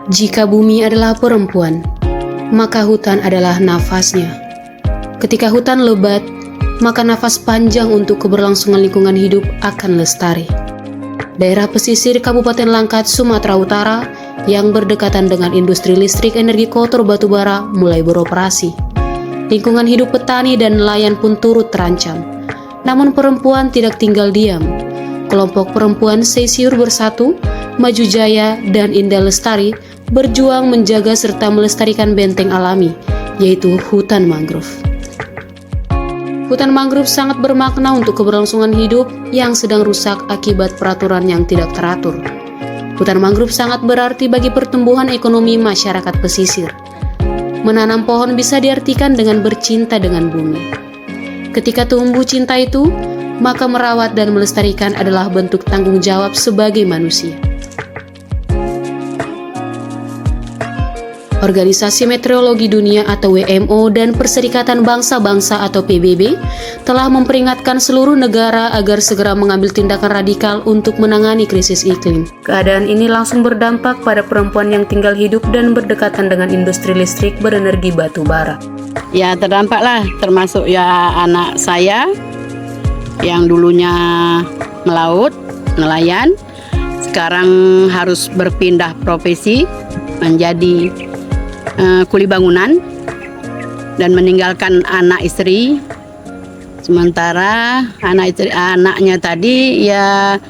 Jika bumi adalah perempuan, maka hutan adalah nafasnya. Ketika hutan lebat, maka nafas panjang untuk keberlangsungan lingkungan hidup akan lestari. Daerah pesisir Kabupaten Langkat, Sumatera Utara yang berdekatan dengan industri listrik energi kotor batubara mulai beroperasi. Lingkungan hidup petani dan nelayan pun turut terancam. Namun perempuan tidak tinggal diam. Kelompok perempuan Seysiur Bersatu, Maju Jaya, dan Indah Lestari berjuang menjaga serta melestarikan benteng alami, yaitu hutan mangrove. Hutan mangrove sangat bermakna untuk keberlangsungan hidup yang sedang rusak akibat peraturan yang tidak teratur. Hutan mangrove sangat berarti bagi pertumbuhan ekonomi masyarakat pesisir. Menanam pohon bisa diartikan dengan bercinta dengan bumi. Ketika tumbuh cinta itu, maka merawat dan melestarikan adalah bentuk tanggung jawab sebagai manusia. Organisasi Meteorologi Dunia atau WMO dan Perserikatan Bangsa-Bangsa atau PBB telah memperingatkan seluruh negara agar segera mengambil tindakan radikal untuk menangani krisis iklim. Keadaan ini langsung berdampak pada perempuan yang tinggal hidup dan berdekatan dengan industri listrik berenergi batu bara. Ya terdampaklah, termasuk ya anak saya yang dulunya melaut, nelayan, sekarang harus berpindah profesi menjadi kuli bangunan dan meninggalkan anak istri. Sementara anaknya tadi ya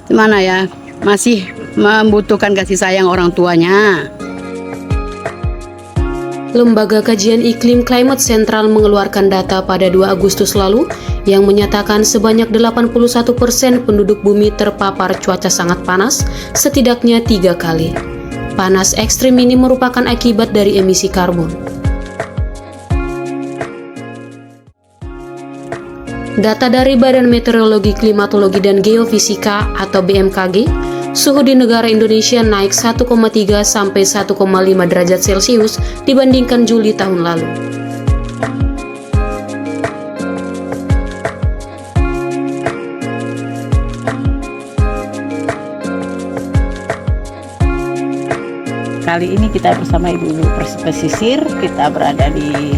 gimana ya, masih membutuhkan kasih sayang orang tuanya. Lembaga Kajian Iklim Climate Central mengeluarkan data pada 2 Agustus lalu yang menyatakan sebanyak 81% penduduk bumi terpapar cuaca sangat panas setidaknya 3 kali. Panas ekstrim ini merupakan akibat dari emisi karbon. Data dari Badan Meteorologi, Klimatologi, dan Geofisika atau BMKG, suhu di negara Indonesia naik 1,3 sampai 1,5 derajat Celcius dibandingkan Juli tahun lalu. Kali ini kita bersama ibu-ibu pesisir, kita berada di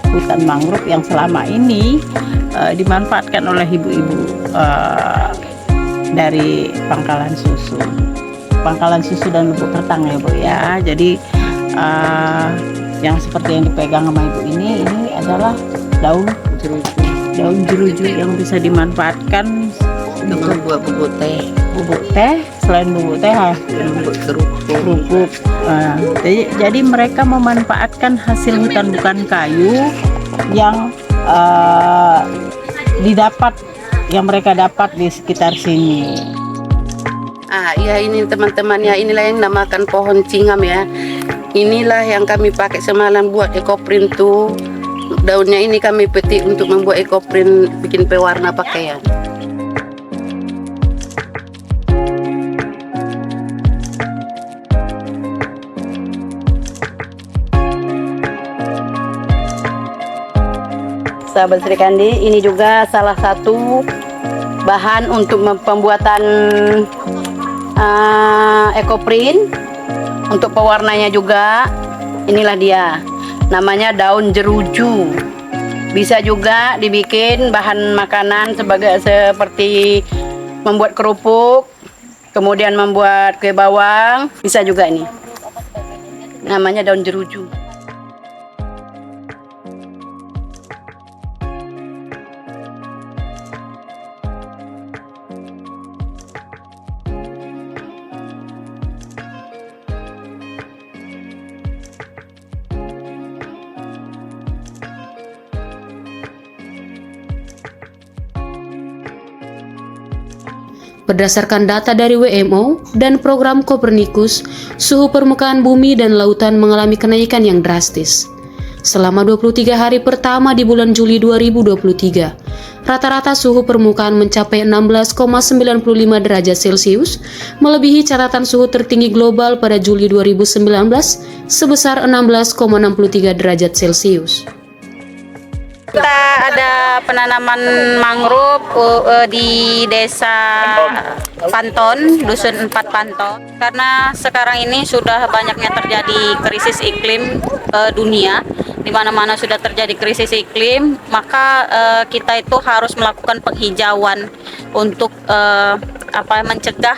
hutan mangrove yang selama ini dimanfaatkan oleh ibu-ibu dari pangkalan susu dan lubuk kertang ya Bu ya. Jadi yang seperti yang dipegang sama ibu ini adalah daun jeruju yang bisa dimanfaatkan untuk membuat bubuk teh. Selain bubuk teh, kerupuk. Jadi mereka memanfaatkan hasil hutan bukan kayu yang mereka dapat di sekitar sini. Ya ini teman-teman ya, inilah yang namakan pohon cingam ya. Inilah yang kami pakai semalam buat ekoprint tuh. Daunnya ini kami petik untuk membuat ekoprint, bikin pewarna pakaian. Sahabat Sri Kandi, ini juga salah satu bahan untuk pembuatan ekoprint. Untuk pewarnanya juga, inilah dia, namanya daun jeruju. Bisa juga dibikin bahan makanan seperti membuat kerupuk, kemudian membuat kue bawang, bisa juga ini. Namanya daun jeruju. Berdasarkan data dari WMO dan program Copernicus, suhu permukaan bumi dan lautan mengalami kenaikan yang drastis. Selama 23 hari pertama di bulan Juli 2023, rata-rata suhu permukaan mencapai 16,95 derajat Celcius, melebihi catatan suhu tertinggi global pada Juli 2019 sebesar 16,63 derajat Celcius. Kita ada penanaman mangrove di desa Panton, Dusun 4 Panton. Karena sekarang ini sudah banyaknya terjadi krisis iklim dunia, di mana-mana sudah terjadi krisis iklim, maka kita itu harus melakukan penghijauan untuk mencegah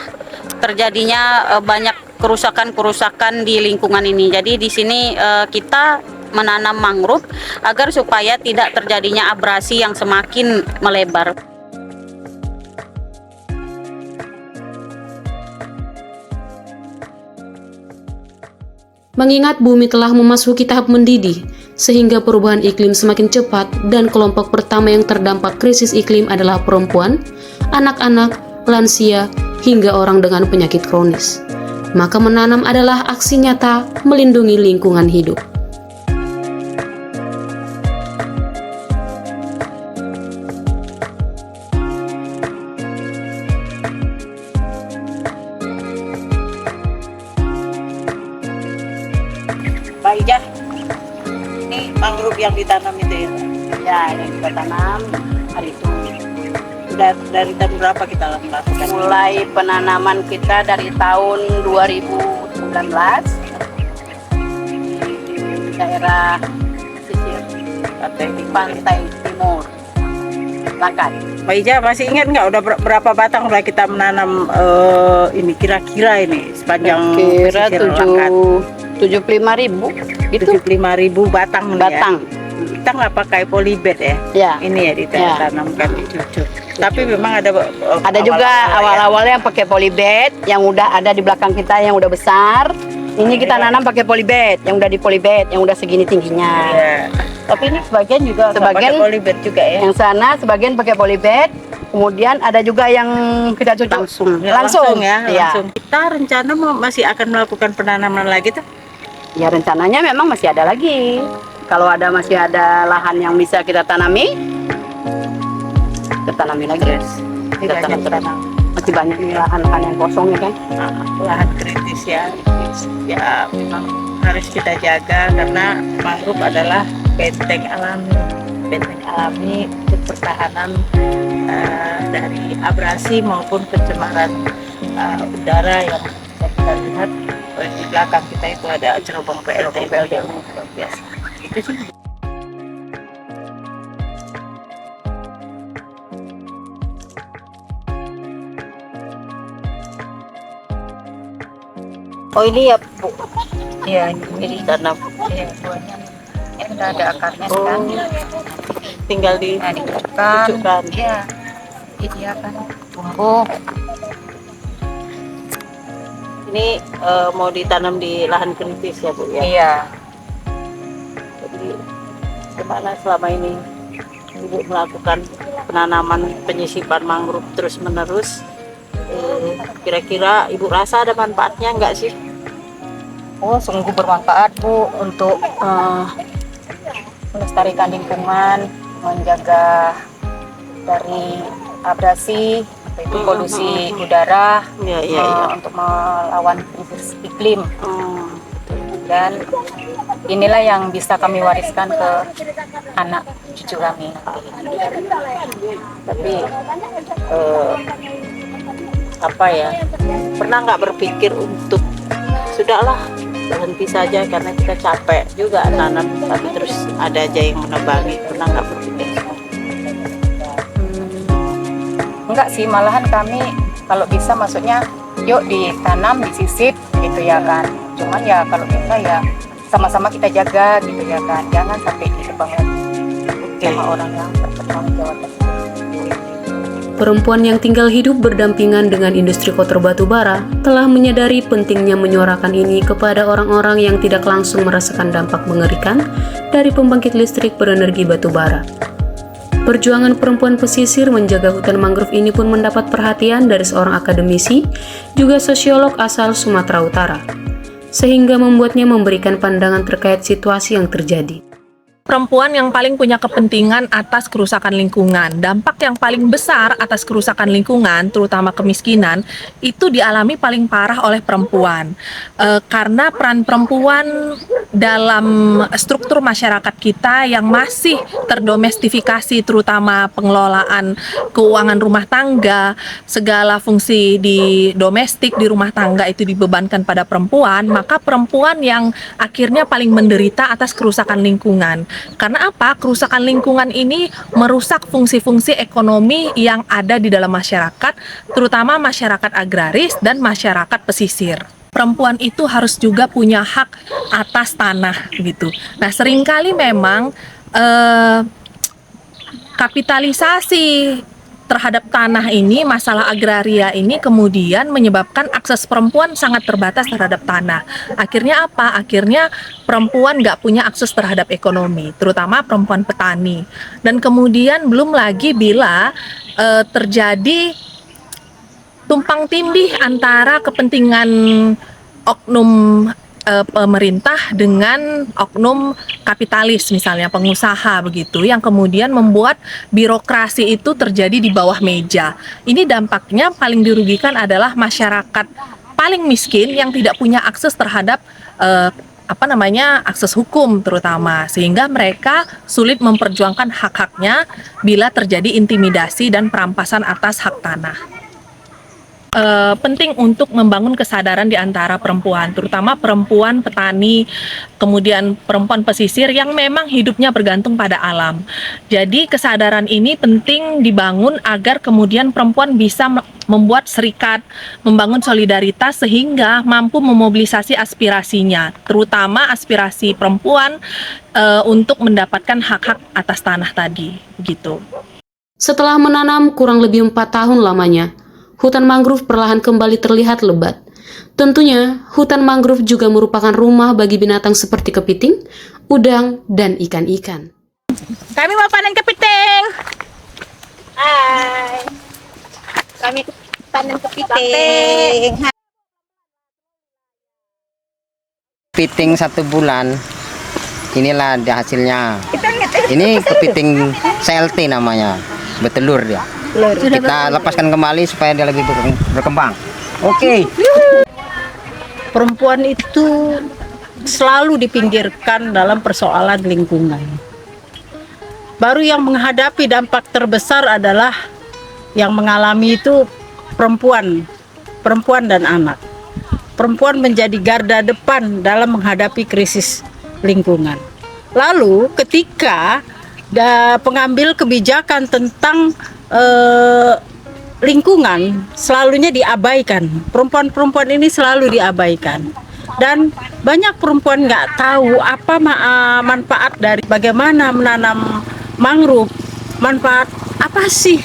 terjadinya banyak kerusakan-kerusakan di lingkungan ini. Jadi di sini kita menanam mangrove agar supaya tidak terjadinya abrasi yang semakin melebar. Mengingat bumi telah memasuki tahap mendidih, sehingga perubahan iklim semakin cepat dan kelompok pertama yang terdampak krisis iklim adalah perempuan, anak-anak, lansia, hingga orang dengan penyakit kronis. Maka menanam adalah aksi nyata melindungi lingkungan hidup. Mbak Ija, ini mangrove yang ditanam itu ya? Ya, yang kita tanam hari itu. Sudah dari tahun berapa kita lakukan? Mulai penanaman kita dari tahun 2019 di daerah pesisir pantai timur Langkat. Mbak Ija masih ingat nggak udah berapa batang udah kita menanam ini kira-kira ini sepanjang Kira pesisir Langkat? 75.000 gitu. 75.000 batang. Batang. Kita nggak pakai polybed ya? Ya. Ini ya ditanamkan di cucuk. Tapi memang ada juga awal-awalnya yang pakai polybed, yang udah ada di belakang kita yang udah besar. Ini kita nanam pakai polybed, yang udah di polybed, yang udah segini tingginya. Ya. Tapi ini sebagian juga Sebagian pakai polybed juga ya? Yang sana sebagian pakai polybed, kemudian ada juga yang kita cucuk langsung. Langsung. Kita rencana masih akan melakukan penanaman lagi tuh? Ya rencananya memang masih ada lagi. Kalau masih ada lahan yang bisa kita tanami lagi. Kita tanam. Masih banyak nih lahan-lahan yang kosong ya kan? Lahan kritis ya. Ya memang harus kita jaga karena mangrove adalah benteng alami untuk pertahanan dari abrasi maupun pencemaran udara yang bisa kita lihat di belakang kita itu ada cerobong PLTU yang luar biasa. Itu sih. Oh ini ya Bu? Iya, ini tanam. Iya, buahnya. Ini udah ada akarnya kan? Tinggal dicucukkan. Iya, iya kan tumbuh. Ini mau ditanam di lahan kritis ya Bu ya? Iya. Jadi gimana selama ini Ibu melakukan penanaman penyisipan mangrove terus menerus? Kira-kira Ibu rasa ada manfaatnya enggak sih? Oh, sungguh bermanfaat Bu untuk melestarikan lingkungan, menjaga dari abrasi, yaitu polusi udara, untuk melawan krisis iklim. Dan inilah yang bisa kami wariskan ke anak cucu kami. Tapi pernah nggak berpikir untuk sudahlah berhenti saja karena kita capek juga nanam, tapi terus ada aja yang menebangi? Pernah nggak berpikir? Enggak sih, malahan kami kalau bisa maksudnya yuk ditanam, disisip gitu ya kan. Cuman ya kalau bisa ya sama-sama kita jaga gitu ya kan, jangan sampai ditebang lagi sama orang yang bertanggung jawab. Perempuan yang tinggal hidup berdampingan dengan industri kotor batu bara telah menyadari pentingnya menyuarakan ini kepada orang-orang yang tidak langsung merasakan dampak mengerikan dari pembangkit listrik berenergi batu bara. Perjuangan perempuan pesisir menjaga hutan mangrove ini pun mendapat perhatian dari seorang akademisi, juga sosiolog asal Sumatera Utara, sehingga membuatnya memberikan pandangan terkait situasi yang terjadi. Perempuan yang paling punya kepentingan atas kerusakan lingkungan. Dampak yang paling besar atas kerusakan lingkungan, terutama kemiskinan, itu dialami paling parah oleh perempuan. Karena peran perempuan dalam struktur masyarakat kita yang masih terdomestifikasi, terutama pengelolaan keuangan rumah tangga, segala fungsi di domestik di rumah tangga itu dibebankan pada perempuan, maka perempuan yang akhirnya paling menderita atas kerusakan lingkungan. Karena apa? Kerusakan lingkungan ini merusak fungsi-fungsi ekonomi yang ada di dalam masyarakat, terutama masyarakat agraris dan masyarakat pesisir. Perempuan itu harus juga punya hak atas tanah gitu. Nah, seringkali memang kapitalisasi terhadap tanah ini, masalah agraria ini kemudian menyebabkan akses perempuan sangat terbatas terhadap tanah. Akhirnya apa? Akhirnya perempuan nggak punya akses terhadap ekonomi, terutama perempuan petani. Dan kemudian belum lagi bila terjadi tumpang tindih antara kepentingan oknum pemerintah dengan oknum kapitalis, misalnya pengusaha begitu, yang kemudian membuat birokrasi itu terjadi di bawah meja. Ini dampaknya paling dirugikan adalah masyarakat paling miskin yang tidak punya akses terhadap akses hukum terutama, sehingga mereka sulit memperjuangkan hak-haknya bila terjadi intimidasi dan perampasan atas hak tanah. Penting untuk membangun kesadaran di antara perempuan, terutama perempuan petani, kemudian perempuan pesisir yang memang hidupnya bergantung pada alam. Jadi kesadaran ini penting dibangun agar kemudian perempuan bisa membuat serikat, membangun solidaritas sehingga mampu memobilisasi aspirasinya, terutama aspirasi perempuan untuk mendapatkan hak-hak atas tanah tadi, gitu. Setelah menanam kurang lebih 4 tahun lamanya, hutan mangrove perlahan kembali terlihat lebat. Tentunya, hutan mangrove juga merupakan rumah bagi binatang seperti kepiting, udang, dan ikan-ikan. Kami mau panen kepiting. Hai. Kami panen kepiting. Kepiting 1 bulan. Inilah dia hasilnya. Ini kepiting CLT namanya, bertelur dia. Kita lepaskan kembali supaya dia lebih berkembang. Oke. Perempuan itu selalu dipinggirkan dalam persoalan lingkungan. Baru yang menghadapi dampak terbesar adalah yang mengalami itu perempuan dan anak. Perempuan menjadi garda depan dalam menghadapi krisis lingkungan. Lalu ketika pengambil kebijakan tentang lingkungan selalunya diabaikan. Perempuan-perempuan ini selalu diabaikan. Dan banyak perempuan nggak tahu apa manfaat dari bagaimana menanam mangrove. Manfaat apa sih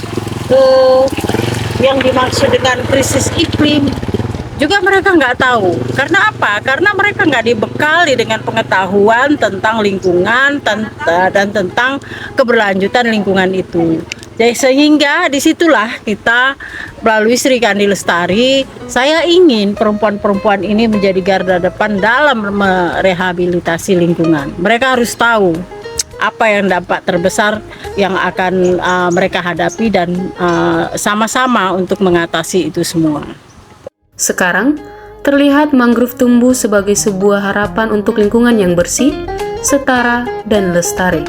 yang dimaksud dengan krisis iklim. Juga mereka nggak tahu. Karena apa? Karena mereka nggak dibekali dengan pengetahuan tentang lingkungan dan tentang keberlanjutan lingkungan itu. Jadi sehingga disitulah kita melalui Sri Kandi Lestari, saya ingin perempuan-perempuan ini menjadi garda depan dalam merehabilitasi lingkungan. Mereka harus tahu apa yang dampak terbesar yang akan mereka hadapi dan sama-sama untuk mengatasi itu semua. Sekarang, terlihat mangrove tumbuh sebagai sebuah harapan untuk lingkungan yang bersih, setara, dan lestari.